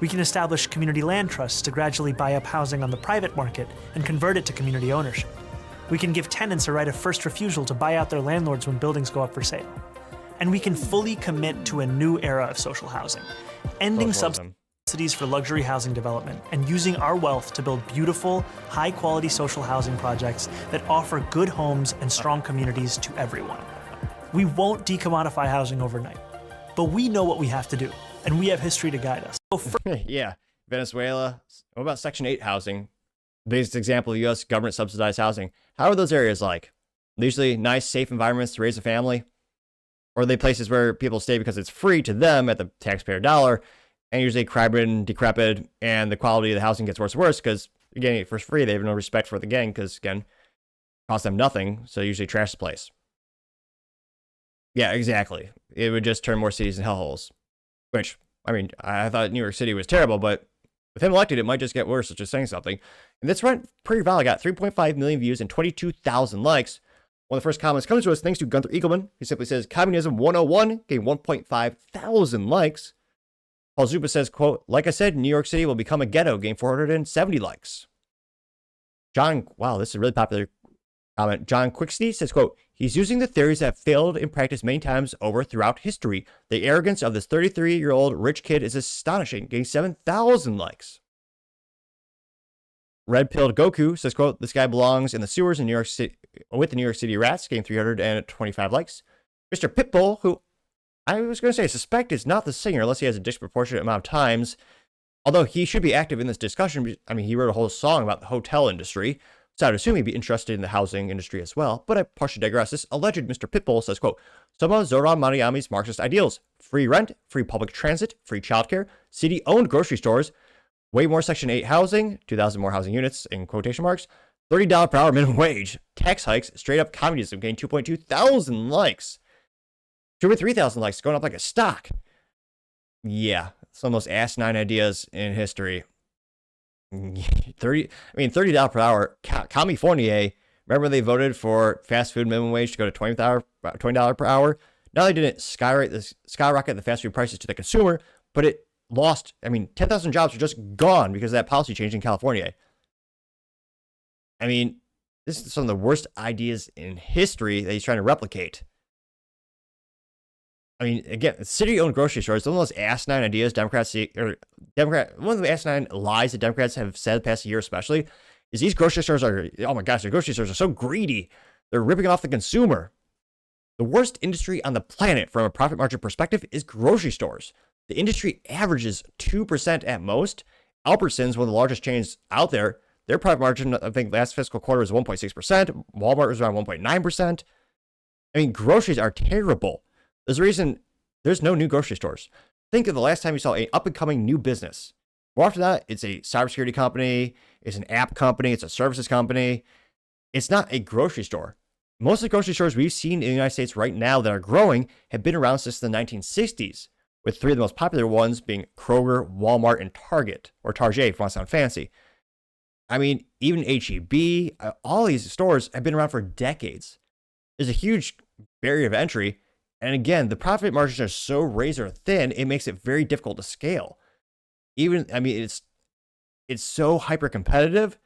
We can establish community land trusts to gradually buy up housing on the private market and convert it to community ownership. We can give tenants a right of first refusal to buy out their landlords when buildings go up for sale. And we can fully commit to a new era of social housing, ending subsidies for luxury housing development and using our wealth to build beautiful, high-quality social housing projects that offer good homes and strong communities to everyone. We won't decommodify housing overnight, but we know what we have to do, and we have history to guide us. Yeah, Venezuela. What about Section 8 housing? Biggest example of U.S. government subsidized housing. How are those areas like? Usually nice, safe environments to raise a family? Or are they places where people stay because it's free to them at the taxpayer dollar, and usually crime-ridden, decrepit, and the quality of the housing gets worse and worse because, again, for free, they have no respect for the gang because, again, it costs them nothing, so they usually trash the place. Yeah, exactly. It would just turn more cities into hellholes, which, I thought New York City was terrible, but with him elected, it might just get worse, which is saying something. And this went pretty viral. Got 3.5 million views and 22,000 likes. One of the first comments comes to us thanks to Gunther Eagleman. He simply says, Communism 101 gained 1.5 thousand likes. Paul Zupa says, quote, like I said, New York City will become a ghetto, gained 470 likes. Wow, this is a really popular comment. John Quicksteed says, quote, he's using the theories that have failed in practice many times over throughout history. The arrogance of this 33-year-old rich kid is astonishing, getting 7,000 likes. Red-pilled Goku says, quote, this guy belongs in the sewers in New York City with the New York City Rats, getting 325 likes. Mr. Pitbull, who I was going to say suspect is not the singer unless he has a disproportionate amount of times, although he should be active in this discussion. He wrote a whole song about the hotel industry, so I'd assume he'd be interested in the housing industry as well, but I partially digress. This alleged Mr. Pitbull says, quote, some of Zohran Mamdani's Marxist ideals: free rent, free public transit, free childcare, city-owned grocery stores, way more Section 8 housing, 2,000 more housing units, in quotation marks, $30 per hour minimum wage, tax hikes, straight-up communism, gained 2.2 thousand likes. 2 or 3,000 likes, going up like a stock. Yeah, some of those asinine ideas in history. $30 per hour. California, remember they voted for fast food minimum wage to go to $20 per hour? Not only did it skyrocket the fast food prices to the consumer, but it lost, 10,000 jobs are just gone because of that policy change in California. This is some of the worst ideas in history that he's trying to replicate. Again, city-owned grocery stores, one of those asinine ideas one of the asinine lies that Democrats have said the past year especially, is these grocery stores are, oh my gosh, their grocery stores are so greedy. They're ripping off the consumer. The worst industry on the planet from a profit margin perspective is grocery stores. The industry averages 2% at most. Albertsons, one of the largest chains out there, their profit margin, I think last fiscal quarter was 1.6%. Walmart was around 1.9%. Groceries are terrible. There's a reason there's no new grocery stores. Think of the last time you saw an up-and-coming new business. More often than not, it's a cybersecurity company, it's an app company, it's a services company. It's not a grocery store. Most of the grocery stores we've seen in the United States right now that are growing have been around since the 1960s, with 3 of the most popular ones being Kroger, Walmart, and Target, or Target if you want to sound fancy. Even H-E-B, all these stores have been around for decades. There's a huge barrier of entry. And again, the profit margins are so razor thin, it makes it very difficult to scale. It's so hyper competitive,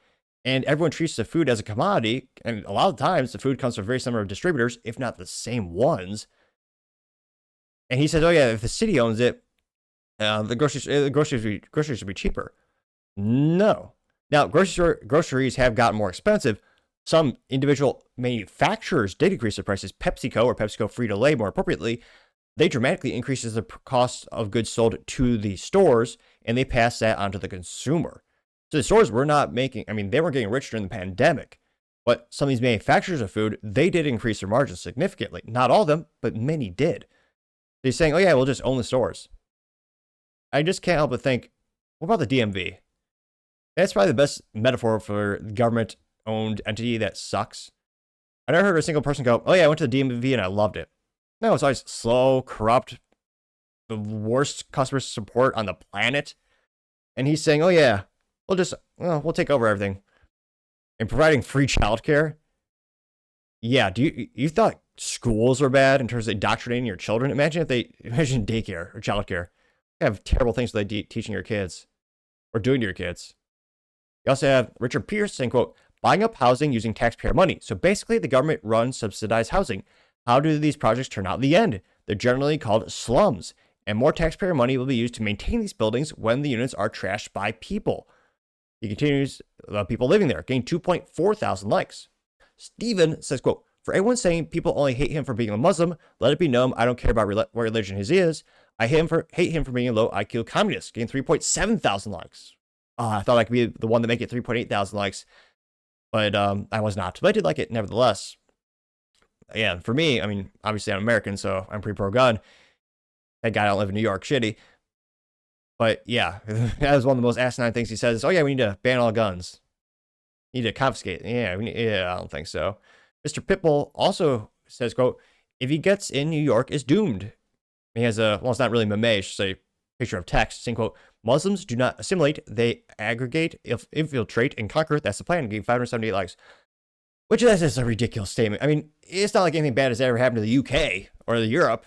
and everyone treats the food as a commodity. And a lot of times, the food comes from very similar distributors, if not the same ones. And he says, "Oh yeah, if the city owns it, the groceries should be cheaper." No. Now, groceries have gotten more expensive. Some individual manufacturers did increase their prices. PepsiCo or PepsiCo Frito-Lay, more appropriately, they dramatically increases the cost of goods sold to the stores, and they pass that on to the consumer. So the stores were not making, they weren't getting rich during the pandemic, but some of these manufacturers of food, they did increase their margins significantly. Not all of them, but many did. They're saying, oh yeah, we'll just own the stores. I just can't help but think, what about the DMV? That's probably the best metaphor for government-owned entity that sucks. I never heard a single person go, oh yeah, I went to the DMV and I loved it. No, it's always slow, corrupt, the worst customer support on the planet. And he's saying, oh yeah, we'll take over everything. And providing free childcare. Yeah, you thought schools were bad in terms of indoctrinating your children? Imagine daycare or childcare. You have terrible things like teaching your kids or doing to your kids. You also have Richard Pierce saying, quote, buying up housing using taxpayer money. So basically the government runs subsidized housing. How do these projects turn out in the end? They're generally called slums, and more taxpayer money will be used to maintain these buildings when the units are trashed by people. He continues, people living there, getting 2.4 thousand likes. Steven says, quote, for everyone saying people only hate him for being a Muslim, let it be known I don't care about what religion his is. I hate him for being a low IQ communist, getting 3.7 thousand likes. I thought I could be the one to make it 3.8 thousand likes, but I was not. But I did like it nevertheless. Yeah, for me, obviously I'm American, so I'm pretty pro-gun. Thank God I don't live in New York, shitty. But yeah, that was one of the most asinine things he says. Oh yeah, we need to ban all guns. We need to confiscate. Yeah, I don't think so. Mr. Pitbull also says, quote, if he gets in, New York is doomed. He has it's not really meme, it's just a picture of text saying, quote, Muslims do not assimilate, they aggregate, infiltrate, and conquer. That's the plan. Getting 578 likes. Which is just a ridiculous statement. It's not like anything bad has ever happened to the UK or the Europe.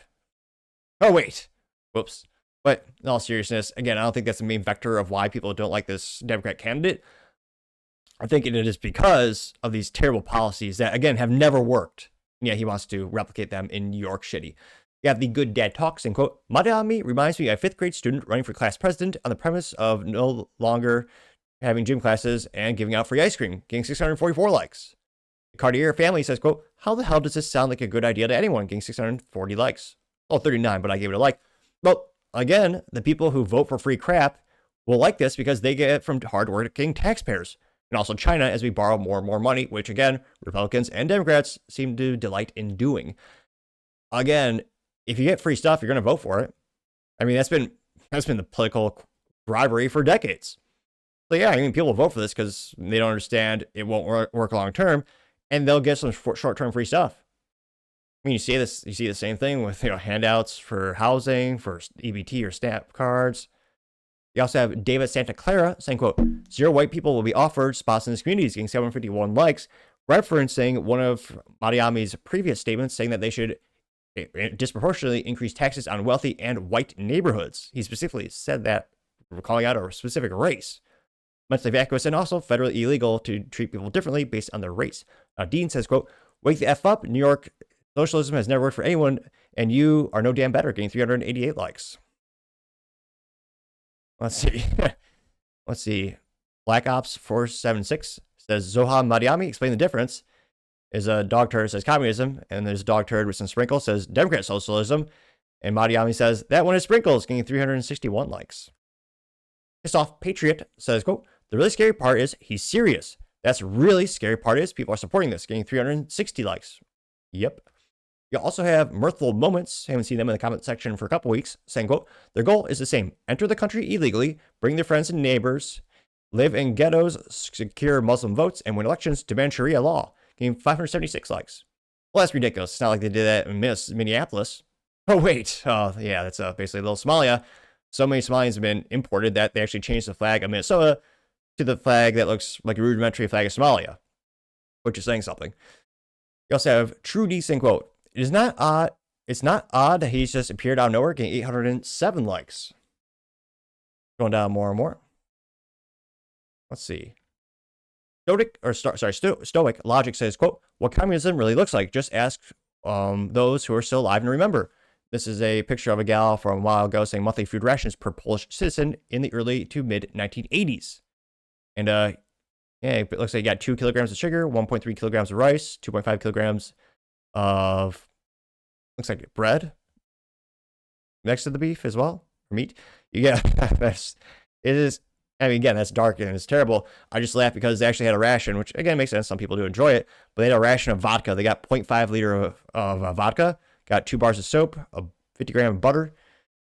Oh, wait. Whoops. But in all seriousness, again, I don't think that's the main vector of why people don't like this Democrat candidate. I think it is because of these terrible policies that, again, have never worked. Yeah, he wants to replicate them in New York City. You have the good dad talks and quote, Madami reminds me of a 5th grade student running for class president on the premise of no longer having gym classes and giving out free ice cream, getting 644 likes. The Cartier family says, quote, how the hell does this sound like a good idea to anyone, getting 640 likes? Oh, 39, but I gave it a like. Well, again, the people who vote for free crap will like this because they get it from hardworking taxpayers. And also China as we borrow more and more money, which again, Republicans and Democrats seem to delight in doing. Again, if you get free stuff, you're going to vote for it. That's been the political bribery for decades. So yeah, people vote for this because they don't understand it won't work long term, and they'll get some short-term free stuff. I mean, you see the same thing with, handouts for housing, for EBT or SNAP cards. You also have David Santa Clara saying, quote, 0 white people will be offered spots in this community, getting 751 likes, referencing one of Mariami's previous statements saying that they should disproportionately increase taxes on wealthy and white neighborhoods. He specifically said that, calling out a specific race. Mentally vacuous and also federally illegal to treat people differently based on their race. Dean says, quote, wake the F up. New York socialism has never worked for anyone, and you are no damn better, getting 388 likes. Let's see. Let's see. Black Ops 476 says, Zohran Mamdani, explain the difference. Is a dog turd says communism, and there's a dog turd with some sprinkles says Democrat socialism, and Mamdani says that one is sprinkles, getting 361 likes. Pissed off Patriot says, quote, the really scary part is he's serious. That's really scary part is people are supporting this, getting 360 likes. Yep. You also have mirthful moments. Haven't seen them in the comment section for a couple weeks, saying, quote, their goal is the same. Enter the country illegally, bring their friends and neighbors, live in ghettos, secure Muslim votes, and win elections, demand Sharia law. Getting 576 likes. Well, that's ridiculous. It's not like they did that in Minneapolis. Oh, wait. Oh, yeah, that's basically little Somalia. So many Somalians have been imported that they actually changed the flag of Minnesota to the flag that looks like a rudimentary flag of Somalia, which is saying something. You also have True D saying, quote, it's not odd that he's just appeared out of nowhere, getting 807 likes. Going down more and more. Let's see. Stoic Logic says, quote, what communism really looks like. Just ask those who are still alive and remember. This is a picture of a gal from a while ago saying monthly food rations per Polish citizen in the early to mid 1980s. And yeah, it looks like you got 2 kilograms of sugar, 1.3 kilograms of rice, 2.5 kilograms of, looks like bread next to the beef as well, or meat. Yeah, it is. I mean, again, that's dark and it's terrible. I just laugh because they actually had a ration, which again makes sense. Some people do enjoy it, but they had a ration of vodka. They got 0.5 liter of vodka, got 2 bars of soap, a 50 gram of butter.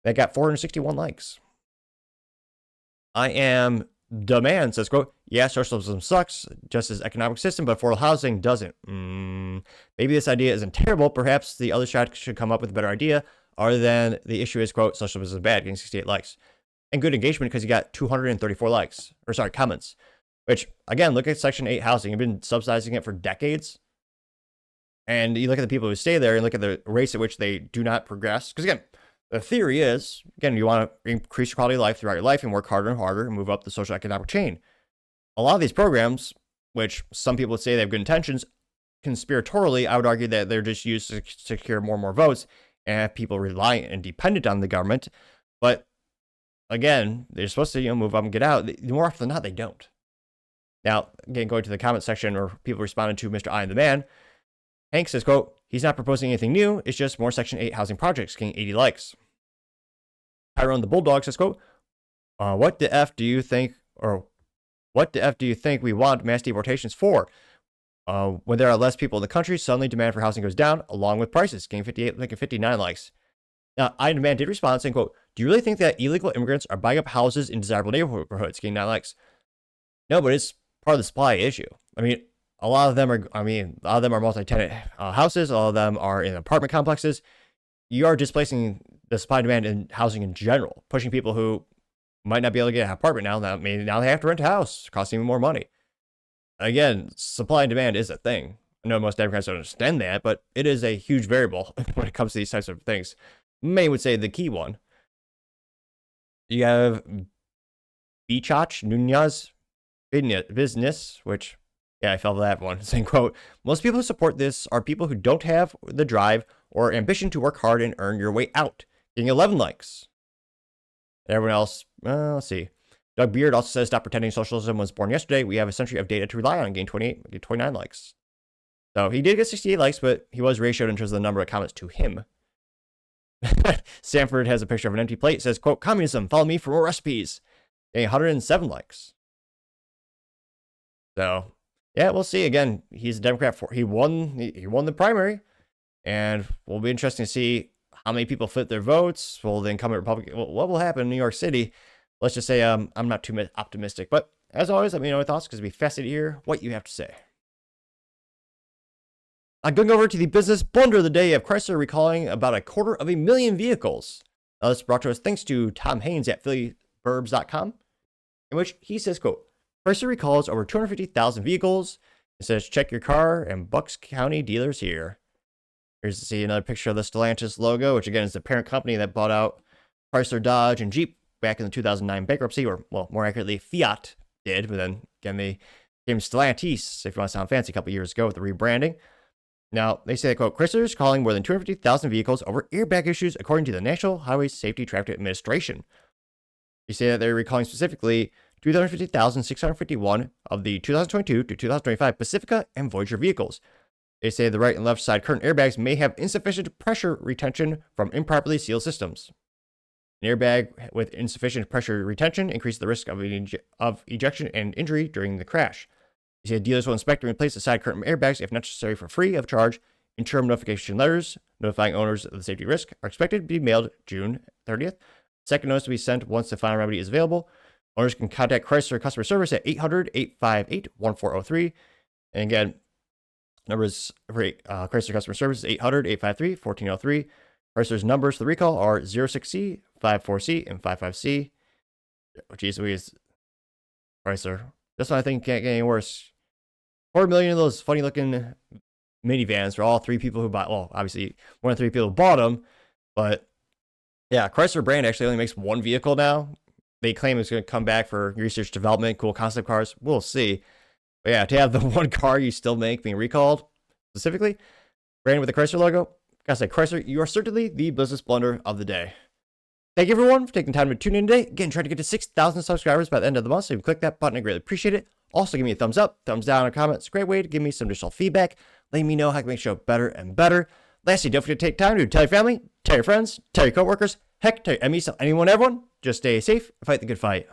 They got 461 likes. I am Demand says, quote, yeah, socialism sucks, just as economic system, but affordable housing doesn't. Maybe this idea isn't terrible. Perhaps the other side should come up with a better idea, other than the issue is, quote, socialism is bad, getting 68 likes. And good engagement because you got 234 likes, or sorry, comments. Which, again, look at Section 8 housing. You've been subsidizing it for decades. And you look at the people who stay there and look at the rates at which they do not progress. Because, again, the theory is, again, you want to increase your quality of life throughout your life and work harder and harder and move up the social economic chain. A lot of these programs, which some people would say they have good intentions, conspiratorially, I would argue that they're just used to secure more and more votes and have people reliant and dependent on the government. But again, they're supposed to, move up and get out. More often than not, they don't. Now, again, going to the comment section where people responded to Mr. I am the Man, Hank says, quote, he's not proposing anything new. It's just more Section 8 housing projects, getting 80 likes. Tyrone the Bulldog says, quote, what the F do you think we want mass deportations for? When there are less people in the country, suddenly demand for housing goes down, along with prices, getting 59 likes. Now, I Demand did respond saying, quote, do you really think that illegal immigrants are buying up houses in desirable neighborhoods, getting 9 likes? No, but it's part of the supply issue. I mean, a lot of them are multi-tenant houses. All of them are in apartment complexes. You are displacing the supply and demand in housing in general, pushing people who might not be able to get an apartment now. Now they have to rent a house, costing even more money. Again, supply and demand is a thing. I know most Democrats don't understand that, but it is a huge variable when it comes to these types of things. Many would say the key one. You have Bichach Nunez Business, which, yeah, I fell for that one, saying, quote, most people who support this are people who don't have the drive or ambition to work hard and earn your way out, getting 11 likes. Everyone else, let's see. Doug Beard also says, stop pretending socialism was born yesterday. We have a century of data to rely on, getting 29 likes. So he did get 68 likes, but he was ratioed in terms of the number of comments to him. Sanford has a picture of an empty plate. It says, quote, communism, follow me for more recipes. Getting 107 likes. So, yeah, we'll see. Again, he's a Democrat. He won the primary. And will be interesting to see how many people flip their votes. Will the incumbent Republican, what will happen in New York City? Let's just say I'm not too optimistic. But as always, let me know your thoughts because it'd be fascinating to hear what you have to say. Going over to the business blunder of the day of Chrysler recalling about 250,000 vehicles. Now, this is brought to us thanks to Tom Haynes at phillyburbs.com, in which he says, quote, Chrysler recalls over 250,000 vehicles. It says, check your car and Bucks County dealers here. Here's to see another picture of the Stellantis logo, which again is the parent company that bought out Chrysler, Dodge, and Jeep back in the 2009 bankruptcy, or, well, more accurately, Fiat did, but then again, they became Stellantis, if you want to sound fancy, a couple years ago with the rebranding. Now, they say that, quote, Chrysler is calling more than 250,000 vehicles over airbag issues, according to the National Highway Safety Traffic Administration. They say that they're recalling specifically 250,651 of the 2022 to 2025 Pacifica and Voyager vehicles. They say the right and left side current airbags may have insufficient pressure retention from improperly sealed systems. An airbag with insufficient pressure retention increases the risk of ejection and injury during the crash. They say dealers will inspect and replace the side curtain airbags if necessary for free of charge. Interim notification letters notifying owners of the safety risk are expected to be mailed June 30th. Second notice to be sent once the final remedy is available. Owners can contact Chrysler customer service at 800-858-1403. And again, numbers for Chrysler customer service is 800-853-1403. Chrysler's numbers for the recall are 06C, 54C, and 55C. Oh, geez, Chrysler. This one I think can't get any worse. 4 million of those funny looking minivans for all three people who bought. Well, obviously, one of three people bought them. But yeah, Chrysler brand actually only makes one vehicle now. They claim it's going to come back for research development, cool concept cars. We'll see. But yeah, to have the one car you still make being recalled, specifically, brand with the Chrysler logo, gotta say, Chrysler, you are certainly the business blunder of the day. Thank you, everyone, for taking time to tune in today. Again, trying to get to 6,000 subscribers by the end of the month, so if you click that button, I greatly appreciate it. Also, give me a thumbs up, thumbs down, or comment. It's a great way to give me some additional feedback, letting me know how I can make the show better and better. Lastly, don't forget to take time to tell your family, tell your friends, tell your coworkers, heck, tell your enemies, tell anyone, everyone. Just stay safe and fight the good fight.